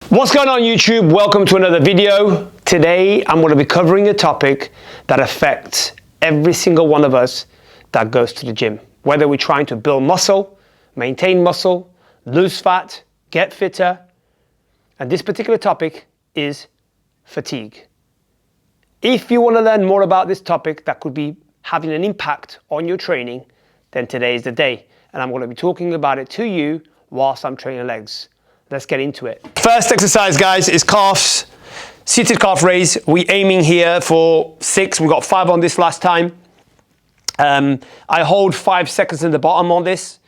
What's going on YouTube? Welcome to another video. Today I'm going to be covering a topic that affects every single one of us that goes to the gym. Whether we're trying to build muscle, maintain muscle, lose fat, get fitter. And this particular topic is fatigue. If you want to learn more about this topic that could be having an impact on your training, then today is the day. And I'm going to be talking about it to you whilst I'm training legs. Let's get into it. First exercise, guys, is calves, seated calf raise. We're aiming here for 6. We got 5 on this last time. I hold 5 seconds in the bottom on this.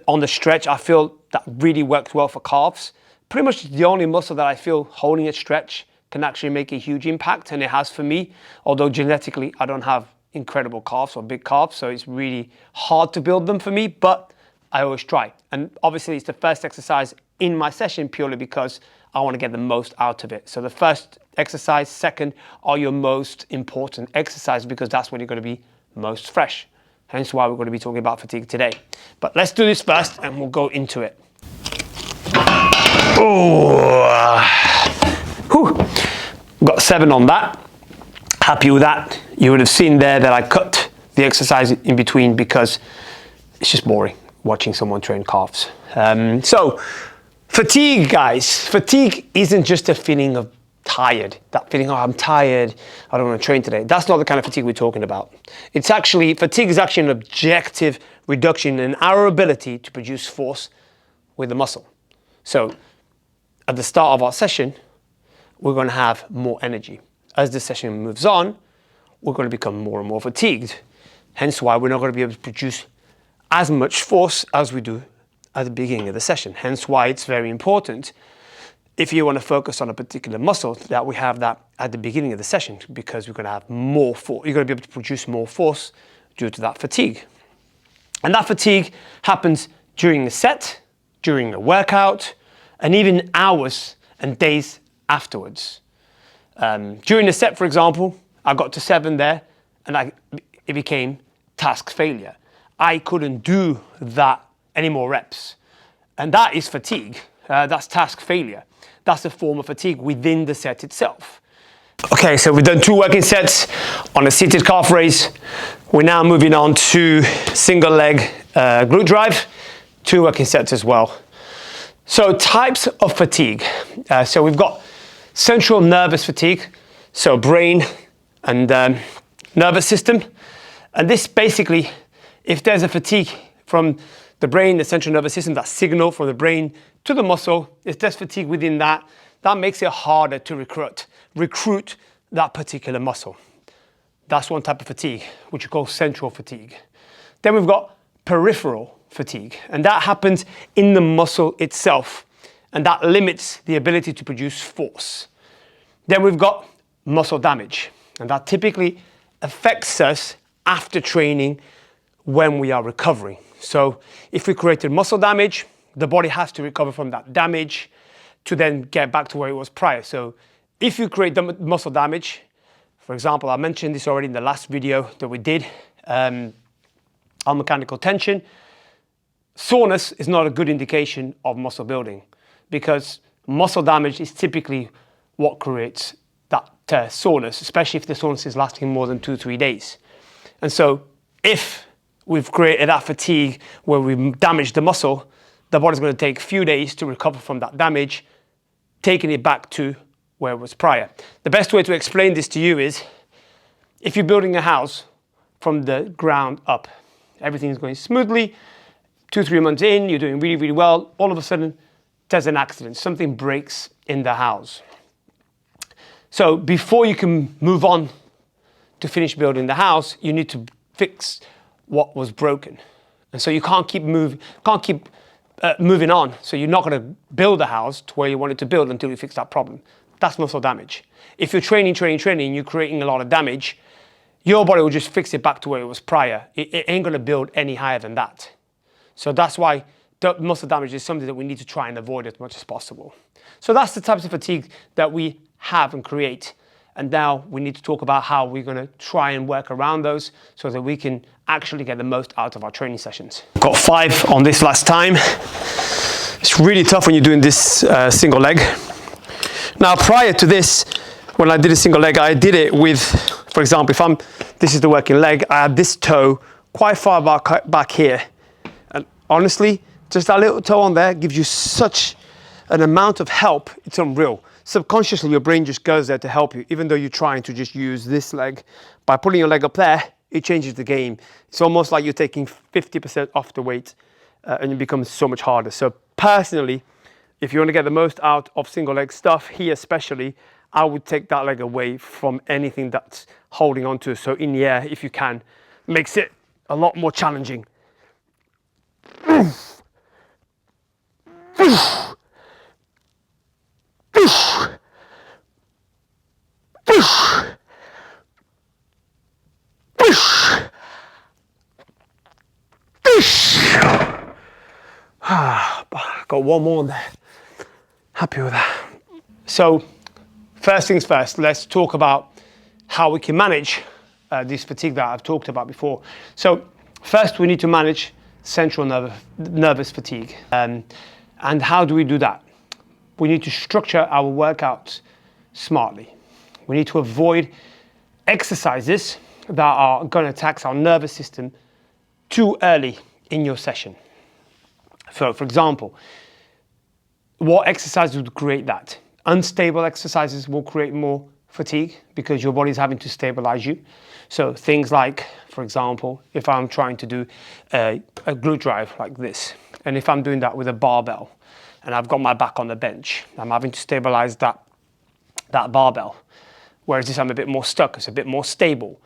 On the stretch, I feel that really works well for calves. Pretty much the only muscle that I feel holding a stretch can actually make a huge impact, and it has for me. Although genetically, I don't have incredible calves or big calves, so it's really hard to build them for me, but I always try. And obviously, it's the first exercise in my session purely because I want to get the most out of it. So the first exercise, second, are your most important exercise because that's when you're going to be most fresh. Hence why we're going to be talking about fatigue today. But let's do this first and we'll go into it. Got 7 on that. Happy with that. You would have seen there that I cut the exercise in between because it's just boring watching someone train calves. So fatigue, guys. Fatigue isn't just a feeling of tired. That feeling, oh, I'm tired, I don't want to train today. That's not the kind of fatigue we're talking about. Fatigue is actually an objective reduction in our ability to produce force with the muscle. So at the start of our session, we're going to have more energy. As the session moves on, we're going to become more and more fatigued. Hence why we're not going to be able to produce as much force as we do at the beginning of the session. Hence why it's very important, if you want to focus on a particular muscle, that we have that at the beginning of the session, because we're going to have more force. You're going to be able to produce more force due to that fatigue. And that fatigue happens during the set, during a workout, and even hours and days afterwards. During the set, for example, I got to 7 there, and it became task failure. I couldn't do that any more reps. And that is fatigue. That's task failure. That's a form of fatigue within the set itself. Okay, so we've done 2 working sets on a seated calf raise. We're now moving on to single leg glute drive, 2 working sets as well. So types of fatigue. So we've got central nervous fatigue, so brain and nervous system. And this basically, if there's a fatigue from the brain, the central nervous system, that signal from the brain to the muscle, if there's fatigue within that, that makes it harder to recruit that particular muscle. That's one type of fatigue, which we call central fatigue. Then we've got peripheral fatigue, and that happens in the muscle itself, and that limits the ability to produce force. Then we've got muscle damage, and that typically affects us after training when we are recovering. So if we created muscle damage, the body has to recover from that damage to then get back to where it was prior. So if you create the muscle damage, for example, I mentioned this already in the last video that we did on mechanical tension, soreness is not a good indication of muscle building, because muscle damage is typically what creates that soreness, especially if the soreness is lasting more than 2-3 days. And so if we've created that fatigue where we've damaged the muscle, the body's going to take a few days to recover from that damage, taking it back to where it was prior. The best way to explain this to you is, if you're building a house from the ground up, everything's going smoothly, 2-3 months in, you're doing really, really well, all of a sudden there's an accident, something breaks in the house. So before you can move on to finish building the house, you need to fix what was broken. And so you can't keep moving on. So you're not going to build a house to where you want it to build until you fix that problem. That's muscle damage. If you're training, you're creating a lot of damage, your body will just fix it back to where it was prior. It ain't going to build any higher than that. So that's why muscle damage is something that we need to try and avoid as much as possible. So that's the types of fatigue that we have and create. And now we need to talk about how we're going to try and work around those so that we can actually get the most out of our training sessions. Got 5 on this last time. It's really tough when you're doing this single leg. Now, prior to this, when I did a single leg, I did it with, for example, this is the working leg, I had this toe quite far back here. And honestly, just that little toe on there gives you such an amount of help, it's unreal. Subconsciously, your brain just goes there to help you, even though you're trying to just use this leg. By putting your leg up there, it changes the game. It's almost like you're taking 50% off the weight, and it becomes so much harder. So personally, if you want to get the most out of single leg stuff, here especially, I would take that leg away from anything that's holding on to it. So in the air, if you can, makes it a lot more challenging. Got one more there. Happy with that. So first things first, let's talk about how we can manage this fatigue that I've talked about before. So first we need to manage central nervous fatigue. And how do we do that? We need to structure our workouts smartly. We need to avoid exercises that are going to tax our nervous system too early in your session. So for example, what exercises would create that? Unstable exercises will create more fatigue because your body's having to stabilize you. So things like, for example, if I'm trying to do a glute drive like this, and if I'm doing that with a barbell, and I've got my back on the bench, I'm having to stabilize that barbell. Whereas if I'm a bit more stuck, it's a bit more stable,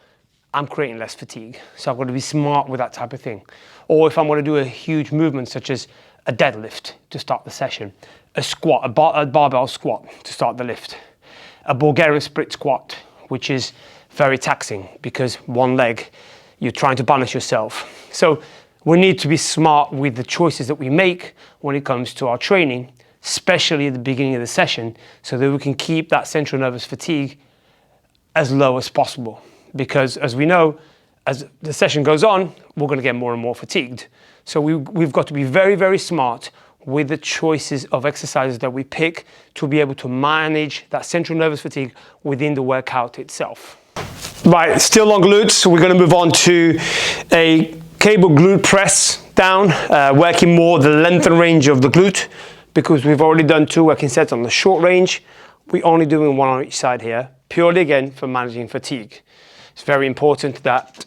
I'm creating less fatigue. So I've got to be smart with that type of thing. Or if I'm going to do a huge movement such as a deadlift to start the session, a squat, a barbell squat to start the lift, a Bulgarian split squat, which is very taxing because one leg, you're trying to balance yourself. So we need to be smart with the choices that we make when it comes to our training, especially at the beginning of the session, so that we can keep that central nervous fatigue as low as possible. Because as we know, as the session goes on, we're going to get more and more fatigued. So we've got to be very, very smart with the choices of exercises that we pick to be able to manage that central nervous fatigue within the workout itself. Right, still on glutes, so we're going to move on to a cable glute press down, working more the length and range of the glute, because we've already done 2 working sets on the short range. We're only doing 1 on each side here, purely again for managing fatigue. It's very important that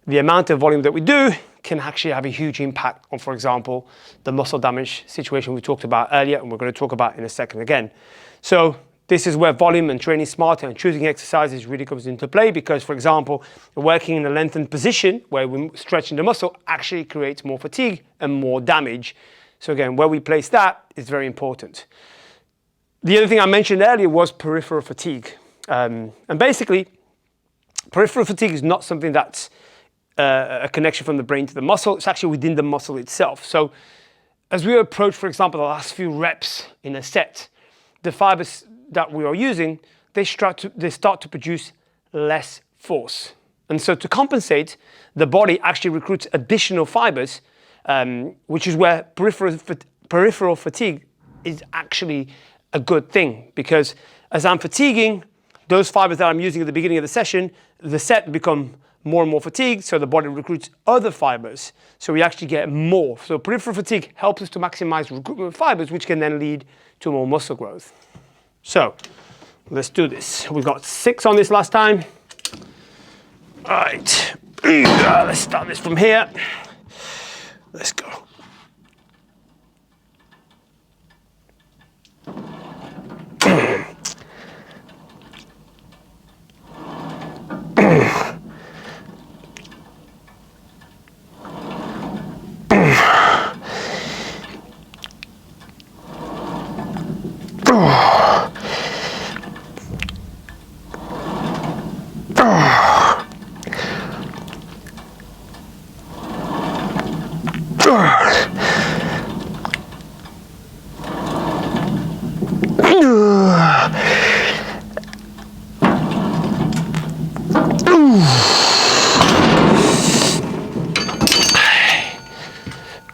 the amount of volume that we do can actually have a huge impact on, for example, the muscle damage situation we talked about earlier, and we're going to talk about in a second again. So this is where volume and training smarter and choosing exercises really comes into play, because, for example, working in a lengthened position where we're stretching the muscle actually creates more fatigue and more damage. So again, where we place that is very important. The other thing I mentioned earlier was peripheral fatigue. And basically, peripheral fatigue is not something that's a connection from the brain to the muscle. It's actually within the muscle itself. So as we approach, for example, the last few reps in a set, the fibers that we are using, they start to produce less force. And so to compensate, the body actually recruits additional fibers, which is where peripheral fatigue is actually a good thing, because as I'm fatiguing, those fibers that I'm using at the beginning of the session, the set become more and more fatigued, so the body recruits other fibers, so we actually get more. So peripheral fatigue helps us to maximize recruitment of fibers, which can then lead to more muscle growth. So let's do this. We got 6 on this last time. All right, let's start this from here. Let's go.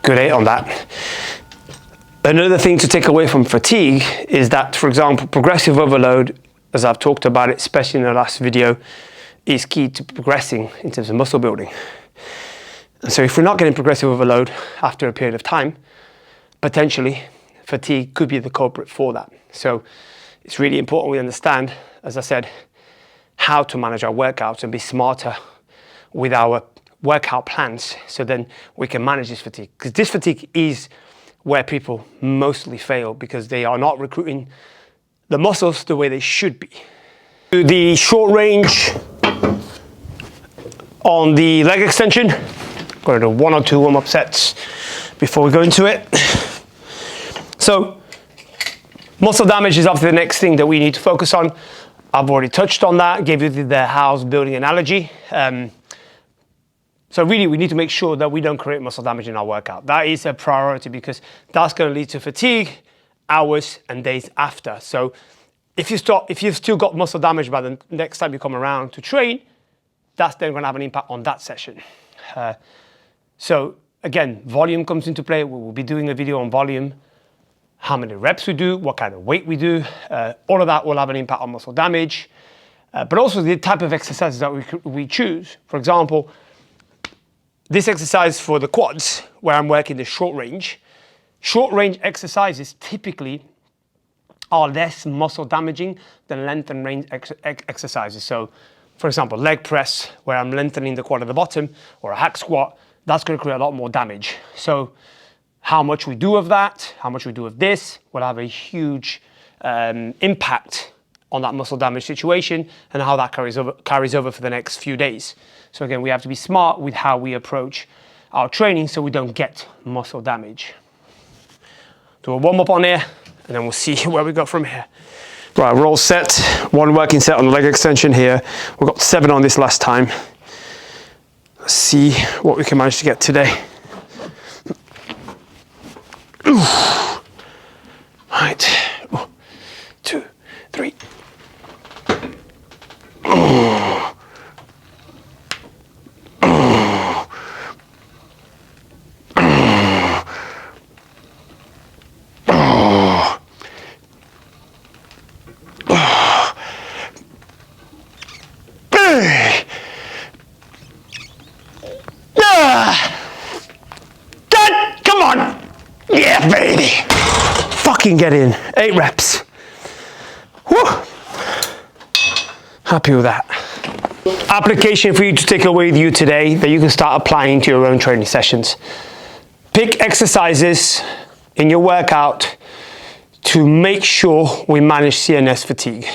Good 8 on that. Another thing to take away from fatigue is that, for example, progressive overload, as I've talked about it, especially in the last video, is key to progressing in terms of muscle building. And so if we're not getting progressive overload after a period of time, potentially fatigue could be the culprit for that. So it's really important we understand, as I said, how to manage our workouts and be smarter with our workout plans, so then we can manage this fatigue. Because this fatigue is where people mostly fail, because they are not recruiting the muscles the way they should be. The short range on the leg extension, going to do 1 or 2 warm-up sets before we go into it. So muscle damage is obviously the next thing that we need to focus on. I've already touched on that, gave you the house building analogy. So really, we need to make sure that we don't create muscle damage in our workout. That is a priority, because that's going to lead to fatigue hours and days after. So if you've still got muscle damage by the next time you come around to train, that's then going to have an impact on that session. So again, volume comes into play. We will be doing a video on volume, how many reps we do, what kind of weight we do. All of that will have an impact on muscle damage, but also the type of exercises that we choose. For example, this exercise for the quads, where I'm working the short range exercises typically are less muscle damaging than length and range exercises. So for example, leg press, where I'm lengthening the quad at the bottom, or a hack squat, that's going to create a lot more damage. So how much we do of that, how much we do of this, will have a huge impact on that muscle damage situation, and how that carries over for the next few days. So again, we have to be smart with how we approach our training so we don't get muscle damage. Do a warm-up on here, and then we'll see where we go from here. Right, we're all set. 1 working set on the leg extension here. We got 7 on this last time. Let's see what we can manage to get today. Ooh. Right, 1, 2, 3. Come on! Yeah, baby! Fucking get in. 8 reps. Whew. Happy with that. Application for you to take away with you today that you can start applying to your own training sessions. Pick exercises in your workout to make sure we manage CNS fatigue,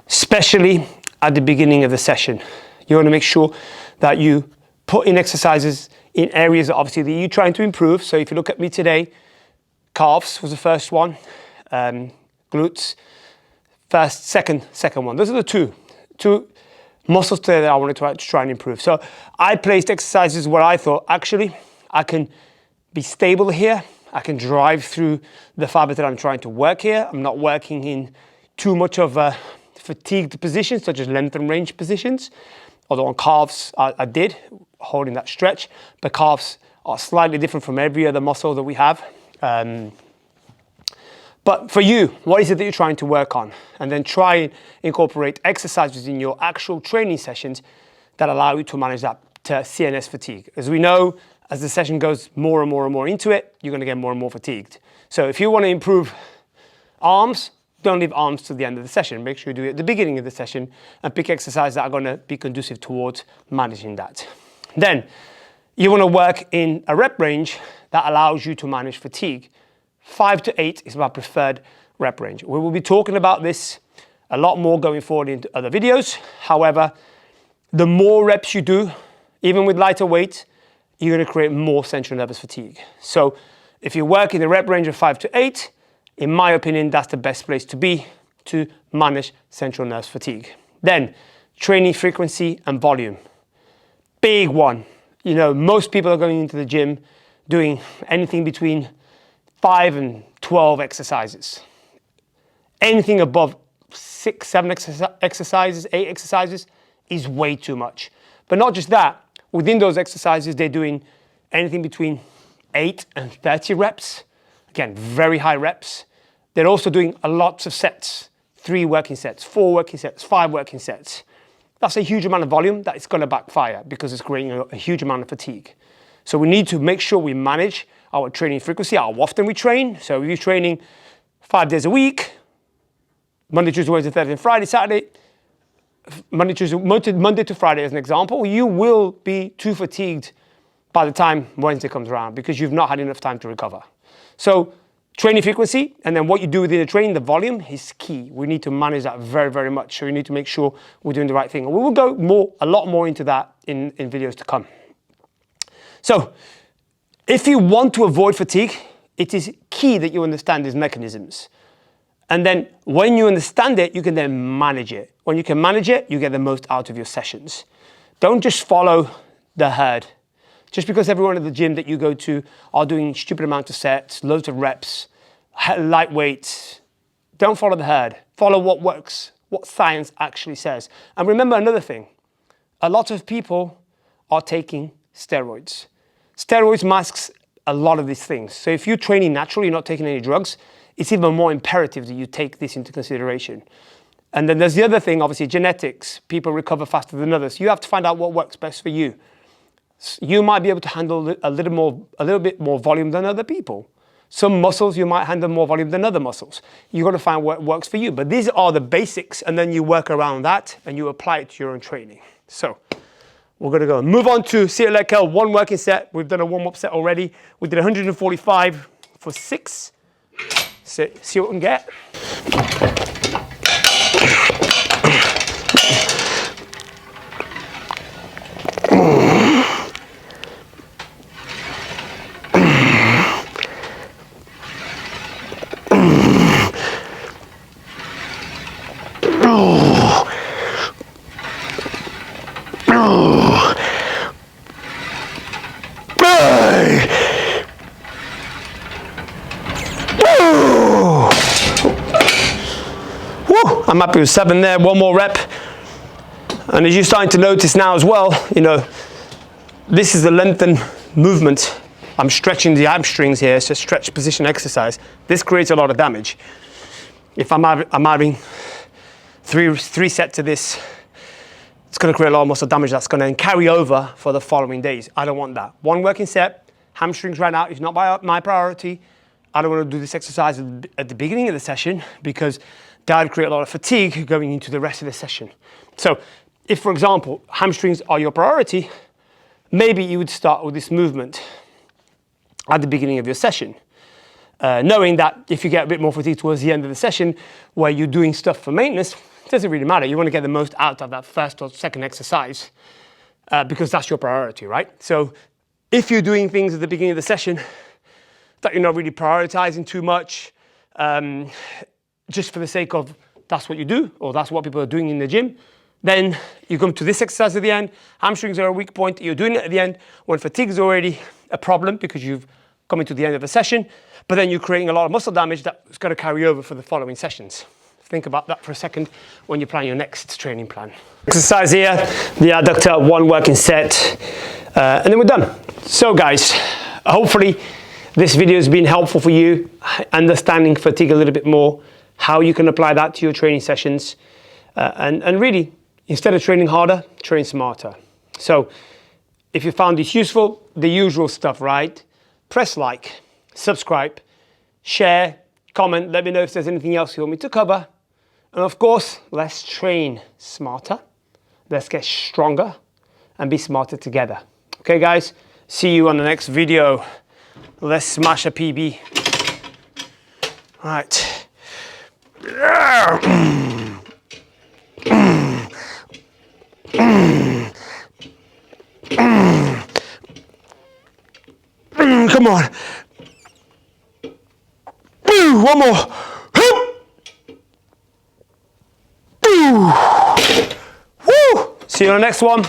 especially at the beginning of the session. You want to make sure that you put in exercises in areas obviously that you're trying to improve. So if you look at me today, calves was the first one, glutes, second one. Those are the two muscles today that I wanted to try and improve. So I placed exercises where I thought, actually, I can be stable here. I can drive through the fabric that I'm trying to work here. I'm not working in too much of a fatigued position, such as length and range positions. Although on calves, I did, holding that stretch. But calves are slightly different from every other muscle that we have. But for you, what is it that you're trying to work on? And then try and incorporate exercises in your actual training sessions that allow you to manage that CNS fatigue. As we know, as the session goes more and more into it, you're going to get more and more fatigued. So if you want to improve arms, don't leave arms to the end of the session. Make sure you do it at the beginning of the session and pick exercises that are going to be conducive towards managing that. Then you want to work in a rep range that allows you to manage fatigue. 5 to 8 is my preferred rep range. We will be talking about this a lot more going forward into other videos. However, the more reps you do, even with lighter weight, you're going to create more central nervous fatigue. So if you work in the rep range of 5 to 8, in my opinion, that's the best place to be to manage central nervous fatigue. Then, training frequency and volume. Big one. You know, most people are going into the gym doing anything between 5 and 12 exercises. Anything above 6, 7 exercises, 8 exercises is way too much. But not just that, within those exercises, they're doing anything between 8 and 30 reps. Again, very high reps. They're also doing a lots of sets, 3 working sets, 4 working sets, 5 working sets. That's a huge amount of volume that is going to backfire because it's creating a huge amount of fatigue. So we need to make sure we manage our training frequency, how often we train. So if you're training 5 days a week, Monday, Tuesday, Wednesday, Thursday, and Friday, Saturday, Monday to Friday as an example, you will be too fatigued by the time Wednesday comes around because you've not had enough time to recover. So training frequency and then what you do within the training, the volume is key. We need to manage that very, very much. So we need to make sure we're doing the right thing. And we will go a lot more into that in videos to come. So if you want to avoid fatigue, it is key that you understand these mechanisms. And then when you understand it, you can then manage it. When you can manage it, you get the most out of your sessions. Don't just follow the herd. Just because everyone at the gym that you go to are doing stupid amounts of sets, loads of reps, light weights, don't follow the herd. Follow what works, what science actually says. And remember another thing, a lot of people are taking steroids. Steroids masks a lot of these things. So if you're training naturally, you're not taking any drugs, it's even more imperative that you take this into consideration. And then there's the other thing, obviously genetics. People recover faster than others. You have to find out what works best for you. You might be able to handle a little bit more volume than other people. Some muscles you might handle more volume than other muscles. You've got to find what works for you. But these are the basics, and then you work around that and you apply it to your own training. So we're going to go and move on to sit leg curl, 1 working set. We've done a warm-up set already. We did 145 for 6. So, see what we can get. I'm happy with 7 there, 1 more rep. And as you're starting to notice now as well, you know, this is the lengthened movement. I'm stretching the hamstrings here, it's a stretch position exercise. This creates a lot of damage. If I'm having three sets of this, it's going to create a lot of muscle damage that's going to carry over for the following days. I don't want that. 1 working set, hamstrings right now is not my priority. I don't want to do this exercise at the beginning of the session because that would create a lot of fatigue going into the rest of the session. So if, for example, hamstrings are your priority, maybe you would start with this movement at the beginning of your session, knowing that if you get a bit more fatigue towards the end of the session where you're doing stuff for maintenance, it doesn't really matter. You want to get the most out of that first or second exercise because that's your priority, right? So if you're doing things at the beginning of the session that you're not really prioritizing too much, just for the sake of that's what you do, or that's what people are doing in the gym, then you come to this exercise at the end, hamstrings are a weak point, you're doing it at the end, when fatigue is already a problem because you've come into the end of the session, but then you're creating a lot of muscle damage that's going to carry over for the following sessions. Think about that for a second when you plan your next training plan. Exercise here, the adductor, 1 working set, and then we're done. So guys, hopefully this video has been helpful for you, understanding fatigue a little bit more, how you can apply that to your training sessions, and really, instead of training harder, train smarter. So if you found this useful, the usual stuff, right? Press like, subscribe, share, comment, let me know if there's anything else you want me to cover. And of course, let's train smarter, let's get stronger, and be smarter together. Okay guys, see you on the next video. Let's smash a PB. All right. Come on. One more. Woo! See you on the next one.